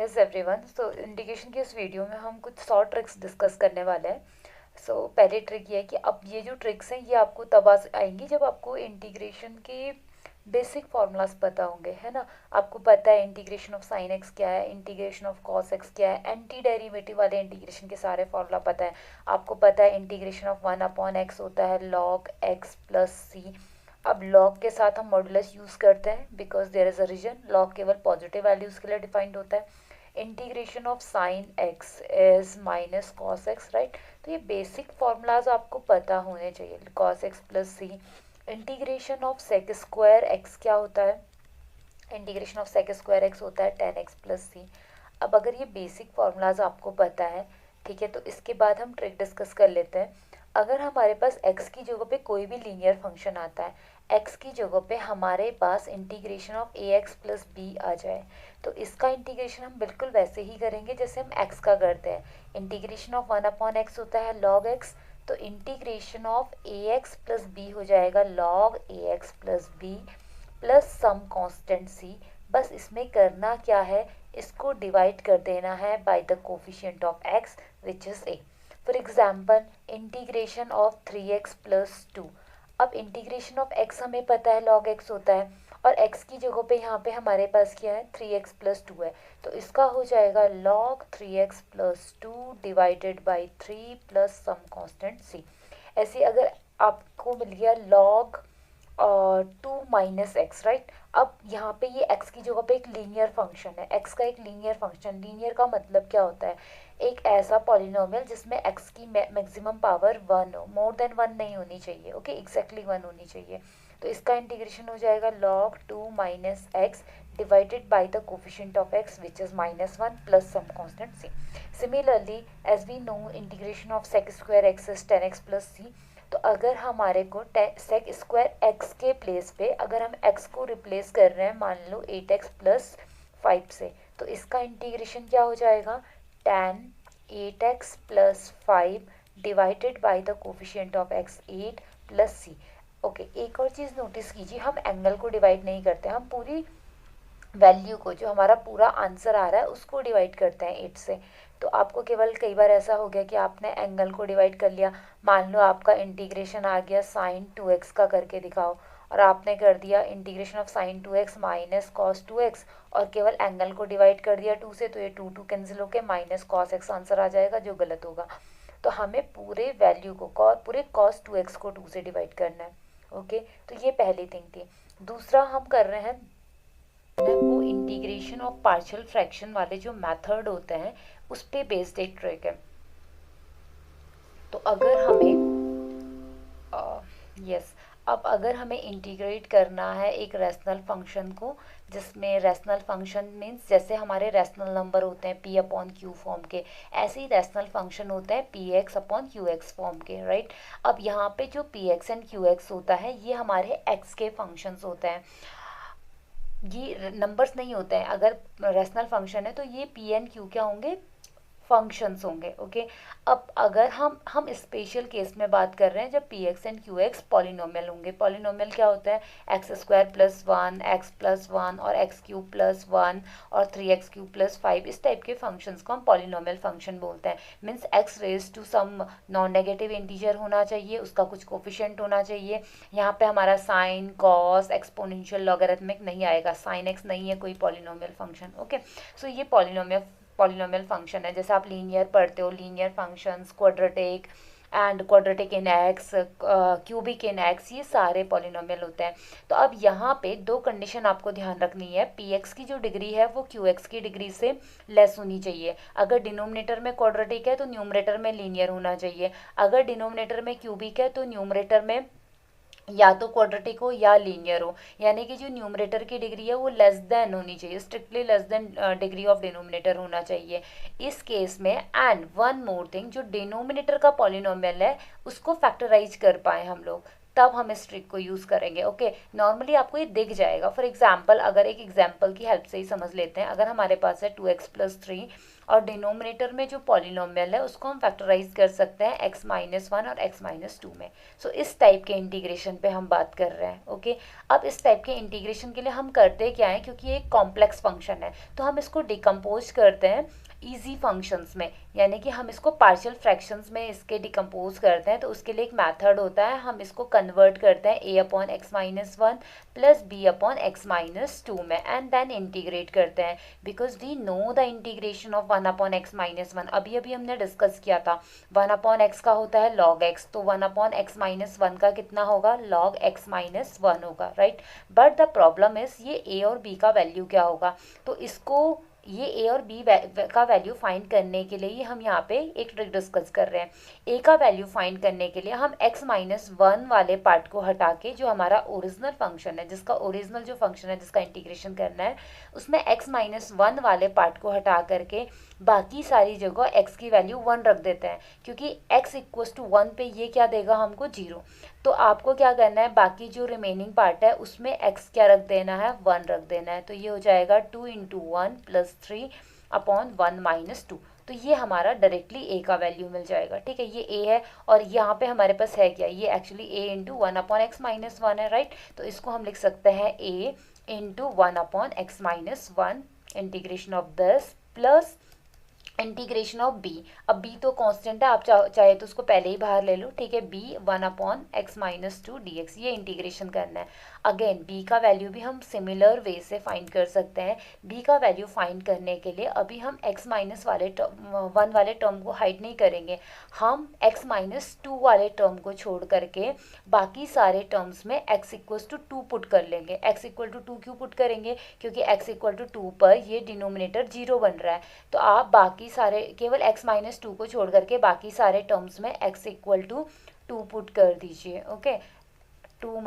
Yes everyone, so integration के इस video में हम कुछ 100 ट्रिक्स डिस्कस करने वाले हैं। पहले ट्रिक ये है कि अब ये जो ट्रिक्स हैं ये आपको तब आएंगी जब आपको इंटीग्रेशन के बेसिक फार्मूलाज पता होंगे, है ना। आपको पता है इंटीग्रेशन ऑफ साइन एक्स क्या है, इंटीग्रेशन ऑफ कॉस एक्स क्या है, एंटी डेरिवेटिव वाले इंटीग्रेशन के सारे फार्मूला पता है। आपको पता है इंटीग्रेशन ऑफ 1/x होता है log x प्लस सी। अब log के साथ हम मॉडुलस यूज़ करते हैं because there is a reason. log केवल पॉजिटिव वैल्यूज़ के लिए डिफाइंड होता है। Integration of sine x is minus cos x, right. तो ये बेसिक फार्मूलाज आपको पता होने चाहिए। Cos x plus c. Integration of sec square x क्या होता है? Integration of sec square x होता है 10x प्लस सी। अब अगर ये बेसिक फार्मूलाज आपको पता है, ठीक है, तो इसके बाद हम ट्रिक डिस्कस कर लेते हैं। अगर हमारे पास x की जगह पे कोई भी लीनियर फंक्शन आता है, x की जगह पे हमारे पास integration of ax plus B आ जाए, तो इसका इंटीग्रेशन हम बिल्कुल वैसे ही करेंगे जैसे हम x का करते हैं। इंटीग्रेशन ऑफ 1/x होता है log x, तो integration of ax plus B हो जाएगा log ax plus B plus some constant C. बस इसमें करना क्या है, इसको डिवाइड कर देना है bye the coefficient of x which is a। For example integration of 3x plus 2। अब इंटीग्रेशन ऑफ x हमें पता है log x होता है, और x की जगह पे यहाँ पे हमारे पास क्या है 3x प्लस 2 है, तो इसका हो जाएगा log 3x plus 2 divided by 3 plus some constant c। ऐसे अगर आपको मिल गया log 2 - x, राइट। अब यहाँ पे ये x की जगह पे एक लीनियर फंक्शन है, x का एक लीनियर फंक्शन। लीनियर का मतलब क्या होता है? एक ऐसा पॉलिनोमियल जिसमें x की मैक्सिमम पावर 1 हो, मोर देन 1 नहीं होनी चाहिए, ओके, एग्जैक्टली 1 होनी चाहिए। तो इसका इंटीग्रेशन हो जाएगा log 2 - x divided by the coefficient of x which is -1 plus some constant c। Similarly as we know integration of sec square x is 10x plus c। तो अगर हमारे को सेक स्क्वायर एक्स के place पे अगर हम x को replace कर रहे हैं, मान लो 8x प्लस 5 से, तो इसका इंटीग्रेशन क्या हो जाएगा? tan 8x plus 5 divided by the coefficient of x 8 plus c. Okay, एक और चीज़ नोटिस कीजिए, हम एंगल को डिवाइड नहीं करते, हम पूरी वैल्यू को, जो हमारा पूरा आंसर आ रहा है उसको डिवाइड करते हैं 8 से। तो आपको केवल कई बार ऐसा हो गया कि आपने एंगल को डिवाइड कर लिया, मान लो आपका इंटीग्रेशन आ गया साइन 2x का करके दिखाओ, और आपने कर दिया integration of sign 2x minus cos 2x, और केवल एंगल को डिवाइड कर दिया 2 से, तो ये 2 कैंसिल होकर माइनस कॉस x आंसर आ जाएगा, जो गलत होगा। तो हमें पूरे वैल्यू को, पूरे कॉस 2x को 2 से डिवाइड करना है, ओके। तो ये पहली थिंग थी। दूसरा हम कर रहे हैं वो इंटीग्रेशन ऑफ पार्शियल फ्रैक्शन वाले जो मेथड होते हैं उस पे बेस्ड एक ट्रिक है। तो अगर हमें यस अब अगर हमें इंटीग्रेट करना है एक रैशनल फंक्शन को, जिसमें रैशनल फंक्शन मीन्स जैसे हमारे रैशनल नंबर होते हैं p अपॉन क्यू फॉर्म के, ऐसे ही रैशनल फंक्शन होते हैं px अपॉन qx फॉर्म के, राइट। अब यहाँ पे जो px एंड qx होता है ये हमारे x के फंक्शंस होते हैं, ये नंबर्स नहीं होते हैं। अगर रैशनल फंक्शन है तो ये पी एंड क्यू क्या होंगे? फंक्शंस होंगे, ओके। अब अगर हम स्पेशल केस में बात कर रहे हैं जब P x and Q x polynomial होंगे। पॉलिनोमियल क्या होता है? X square plus 1, x plus 1 और एक्स क्यूब प्लस 1 और 3x क्यूब प्लस 5, इस टाइप के फंक्शंस को हम पॉलिनोमियल फंक्शन बोलते हैं। Means x raise to some non negative integer होना चाहिए, उसका कुछ कोफिशिएंट होना चाहिए। यहाँ पे हमारा साइन, कॉस, एक्सपोनेंशियल, लॉगरिथमिक नहीं आएगा, साइन एक्स नहीं है कोई पॉलिनोमियल फंक्शन, ओके। सो ये पॉलिनोमियल फंक्शन है। जैसे आप लीनियर पढ़ते हो, linear functions, quadratic and quadratic in x, cubic in x, ये सारे पॉलिनोमियल होते हैं। तो अब यहाँ पे दो कंडीशन आपको ध्यान रखनी है। पी एक्स की जो डिग्री है वो क्यू एक्स की डिग्री से लेस होनी चाहिए। अगर डिनोमिनेटर में क्वाड्रेटिक है तो न्यूमरेटर में लीनियर होना चाहिए। अगर डिनोमिनेटर में क्यूबिक है तो न्यूमरेटर में या तो क्वाड्रेटिक हो या लीनियर हो, यानी कि जो न्यूमरेटर की डिग्री है वो लेस देन होनी चाहिए, strictly less than degree of denominator होना चाहिए इस केस में। एंड वन मोर थिंग, जो डिनोमिनेटर का पॉलिनोमियल है उसको फैक्टराइज कर पाए हम लोग, तब हम इस ट्रिक को यूज़ करेंगे, ओके। नॉर्मली आपको ये दिख जाएगा। फॉर एग्जाम्पल, अगर एक एग्जाम्पल की हेल्प से ही समझ लेते हैं, अगर हमारे पास है 2x प्लस 3 और डिनोमिनेटर में जो पॉलिनोमियल है उसको हम फैक्टराइज कर सकते हैं x-1 और x-2 में। सो इस टाइप के इंटीग्रेशन पे हम बात कर रहे हैं। ओके, अब इस टाइप के इंटीग्रेशन के लिए हम करते क्या है, क्योंकि ये एक कॉम्प्लेक्स फंक्शन है तो हम इसको डिकम्पोज करते हैं ईजी फंक्शंस में, यानी कि हम इसको पार्शियल फ्रैक्शंस में इसके डिकम्पोज करते हैं। तो उसके लिए एक मेथड होता है, हम इसको कन्वर्ट करते हैं a/x-1 प्लस b/x-2 में एंड देन इंटीग्रेट करते हैं, because we know the integration of 1/x-1। अभी अभी हमने डिस्कस किया था 1/x का होता है log x, तो 1/x-1 का कितना होगा, log x-1 होगा, right. But the problem is ये a और b का वैल्यू क्या होगा, तो इसको ये a और b का वैल्यू फाइंड करने के लिए हम यहाँ पे एक ट्रिक डिस्कस कर रहे हैं। a का वैल्यू फाइंड करने के लिए हम x-1 वाले पार्ट को हटा के, जो हमारा ओरिजिनल फंक्शन है, जिसका ओरिजिनल जो फंक्शन है जिसका इंटीग्रेशन करना है, उसमें x-1 वाले पार्ट को हटा करके बाकी सारी जगह x की वैल्यू 1 रख देते हैं, क्योंकि x इक्वल्स टू 1 पे ये क्या देगा हमको 0। तो आपको क्या करना है, बाकी जो रिमेनिंग पार्ट है उसमें x क्या रख देना है, 1 रख देना है। तो ये हो जाएगा 2 × 1 + 3/1 - 2। तो ये हमारा डायरेक्टली a का वैल्यू मिल जाएगा, ठीक है। ये a है और यहाँ पे हमारे पास है क्या, ये एक्चुअली a × 1/x-1 है, राइट। तो इसको हम लिख सकते हैं a × 1/x-1 integration of this plus integration of b। अब b तो कांस्टेंट है, आप चाहे तो उसको पहले ही बाहर ले लो, ठीक है। b 1/x-2 dx, ये इंटीग्रेशन करना है। अगेन b का वैल्यू भी हम सिमिलर वे से फाइंड कर सकते हैं। b का वैल्यू फाइंड करने के लिए अभी हम x- वाले टर्म को हाइड नहीं करेंगे, हम x-2 वाले टर्म को छोड़ करके बाकी सारे टर्म्स में x = 2 पुट कर लेंगे। x = 2 क्यों पुट करेंगे, क्योंकि x = 2 पर ये डिनोमिनेटर 0 बन रहा है। तो आप बाकी सारे केवल x-2 को छोड़ करके बाकी सारे टर्म्स में x = 2 पुट कर दीजिए। ओके, 2 -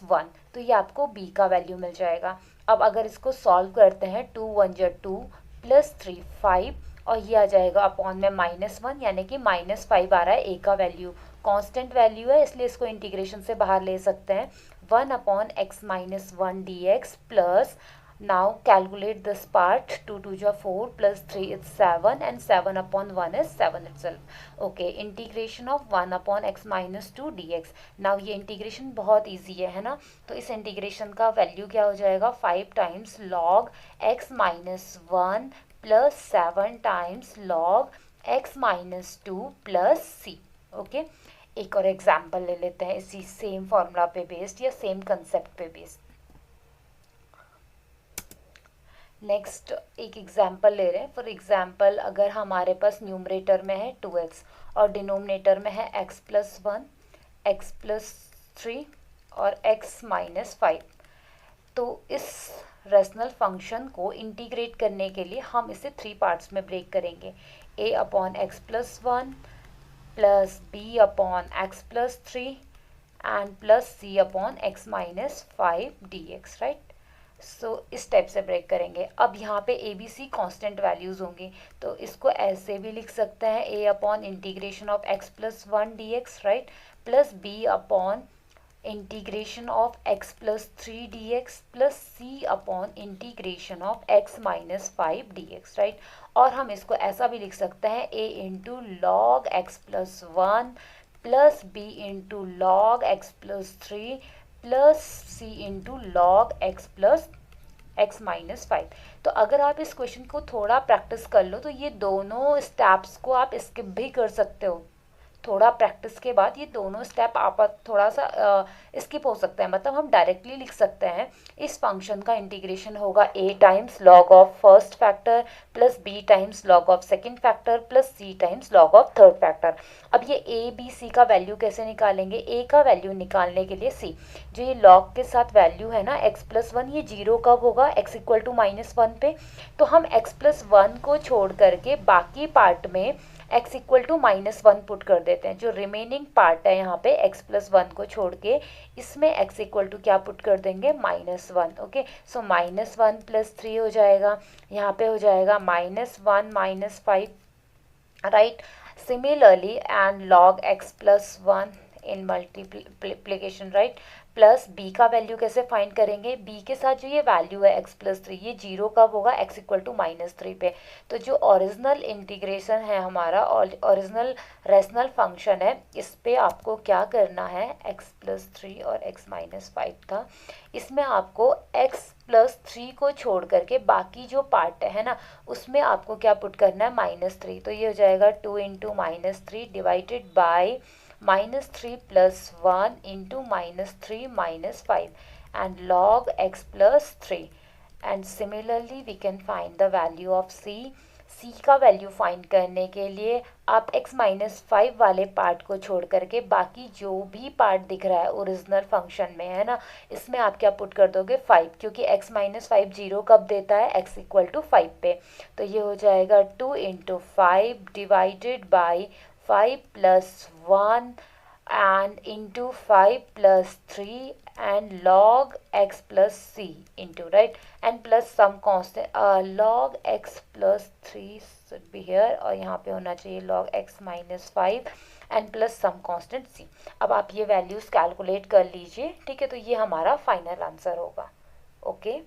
1, तो ये आपको b का वैल्यू मिल जाएगा। अब अगर इसको सॉल्व करते हैं, 2 × 1 = 2 + 3 5, और ये आ जाएगा अपॉन में -1, यानी कि -5 आ रहा है a का वैल्यू। कांस्टेंट वैल्यू है इसलिए इसको इंटीग्रेशन से बाहर ले सकते हैं। 1/x-1 dx plus, now calculate this part, 2 × 2 = 4 + 3 is 7 and 7/1 is 7 itself. Okay, integration of 1/x-2 dx. now ये इंटीग्रेशन बहुत इजी है ना। तो इस इंटीग्रेशन का वैल्यू क्या हो जाएगा, 5 times log x-1 plus 7 times log x-2 plus c। Okay, एक और एग्जाम्पल ले लेते हैं इसी सेम फॉर्मूला पे बेस्ड या सेम कंसेप्ट पे बेस्ड। नेक्स्ट एक एग्जाम्पल ले रहे हैं। फॉर एग्जाम्पल, अगर हमारे पास न्यूमरेटर में है 2x और डिनोमिनेटर में है x+1, x+3 और x-5, तो इस रेशनल फंक्शन को इंटीग्रेट करने के लिए हम इसे 3 पार्ट्स में ब्रेक करेंगे, a/x+1 plus b/x+3 and plus c/x-5 dx, right. So इस टाइप से ब्रेक करेंगे। अब यहाँ पे A B C constant values होंगी, तो इसको ऐसे भी लिख सकते हैं, a integration of x+1 dx, right, plus b integration of x+3 dx plus c integration of x-5 dx, right. और हम इसको ऐसा भी लिख सकते हैं, a × log x+1 plus b × log x+3 plus c × log x+x-5। तो अगर आप इस क्वेश्चन को थोड़ा प्रैक्टिस कर लो तो ये दोनों स्टेप्स को आप स्किप भी कर सकते हो। थोड़ा प्रैक्टिस के बाद ये दोनों स्टेप आप थोड़ा सा स्किप हो सकते हैं, मतलब हम डायरेक्टली लिख सकते हैं इस फंक्शन का इंटीग्रेशन होगा a times log of first factor plus b times log of second factor plus c times log of third factor. अब ये a b c का वैल्यू कैसे निकालेंगे, a का वैल्यू निकालने के लिए c, जो ये log के साथ वैल्यू है ना x+1, ये 0 कब होगा, x = -1 पे। तो हम x+1 को छोड़ करके बाकी पार्ट में x = -1 पुट कर देते हैं। जो रिमेनिंग पार्ट है यहाँ पे x+1 को छोड़ के, इसमें x = क्या पुट कर देंगे, -1। ओके, सो -1 + 3 हो जाएगा, यहाँ पे हो जाएगा -1 - 5, राइट। Similarly and log x+1 in multiplication, right, plus b का वैल्यू कैसे फाइंड करेंगे, बी के साथ जो ये वैल्यू है x प्लस 3, ये जीरो कब होगा, x इक्वल टू -3 पे। तो जो ओरिजिनल इंटीग्रेशन है हमारा, ओरिजिनल रेशनल फंक्शन है, इस पे आपको क्या करना है, x प्लस 3 और x माइनस 5 था, इसमें आपको x प्लस 3 को छोड़ करके बाकी जो पार्ट है ना, उसमें आपको क्या पुट करना है, -3। तो ये हो जाएगा 2 into -3 divided by -3 plus 1 into -3 minus 5 and log x plus 3, and similarly we can find the value of c। c का वैल्यू फाइंड करने के लिए आप x माइनस 5 वाले पार्ट को छोड़ करके बाकी जो भी पार्ट दिख रहा है ओरिजिनल फंक्शन में है ना, इसमें आप क्या पुट कर दोगे, 5, क्योंकि x माइनस 5 जीरो कब देता है, x इक्वल टू 5 पे। तो ये हो जाएगा 2 into 5 divided by 5 plus 1 and into 5 plus 3 and log x plus c into, right, and plus some constant, log x plus 3 should be here, और यहाँ पे होना चाहिए log x minus 5 and plus some constant c। अब आप ये values calculate कर लीजिए, ठीक है, तो ये हमारा फाइनल आंसर होगा। ओके